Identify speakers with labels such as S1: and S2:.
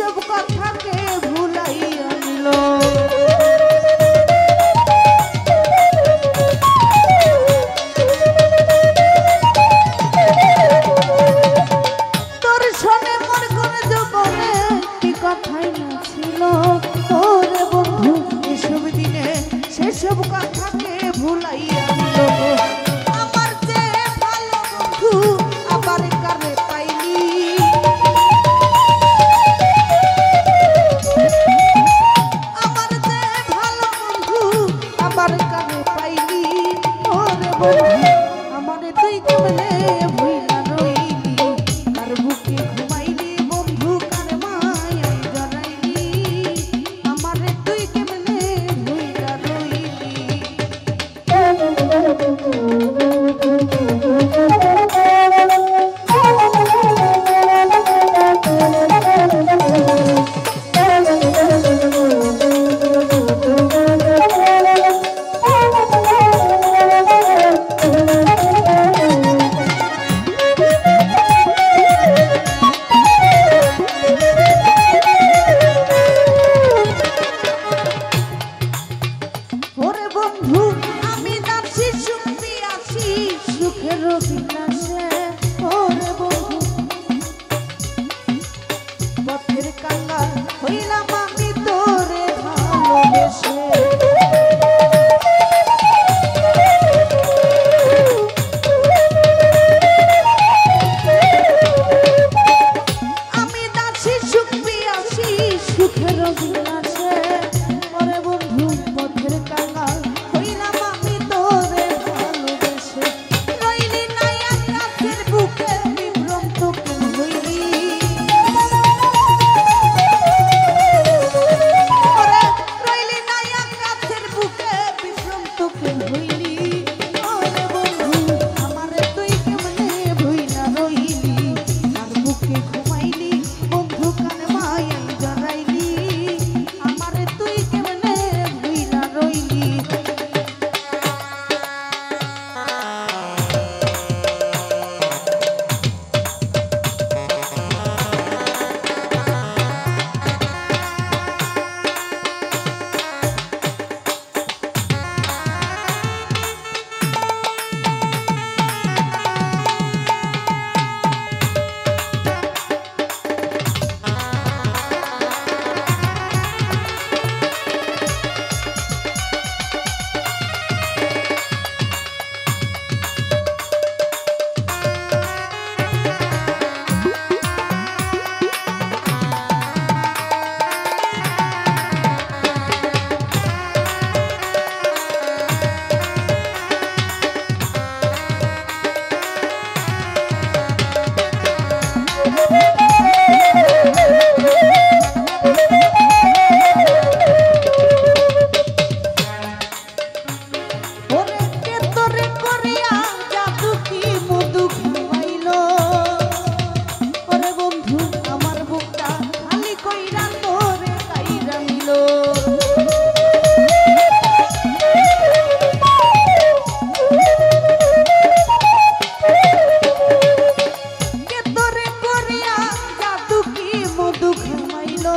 S1: সেসব কথাকে ভুলাইয়া নিল। তোর শোনে মোর কোন জীবনে কি কথাই না ছিল। ওরে বন্ধু এসব দিনে সেসব কথাকে ভুলাইয়া নিল। আমার যে ভালো বন্ধু আবার কারে পাইলি। আমার যে ভালো বন্ধু আবার কারে পাইলি। ওরে বন্ধু আমারে তুই কেমনে ভুইলা রইলি। কার বুকে ঘুমাইলি বন্ধু কার মায়ায় জড়াইলি। আমারে তুই কেমনে ভুইলা রইলি। ওরে বন্ধু আমি যাচ্ছি সুখ দিয়াছি সুখের বিলাসে। ওরে বন্ধু পথের কাঙ্গাল হইলাম আমি তোরে ভালোবেসে। আমি যাচ্ছি সুখ দিয়াছি সুখের বিলাসে। ওরে বন্ধু পথের কাঙ্গাল হইলাম আমি তোরে ভালোবেসে। রইলি নাই আকাশের বুকে বিভ্রান্ত কেন হইলি। ওরে রইলি নাই আকাশের বুকে বিভ্রান্ত কেন হইলি। ওরে বন্ধু আমারে তুই কেমনে ভুইলা রইলি। আর বুকে ঘুমাইলি বন্ধু কার মায়ায় জড়াইলি। আমারে তুই কেমনে ভুইলা রইলি। ওরে কে তোরে করিয়া জাদু কি মধু খাওয়াইলো। ওরে বন্ধু আমার বুকটা খালি কইরা তোরে কাইরা নিল। কে তোরে করিয়া জাদু কি মধু খাওয়াইলো।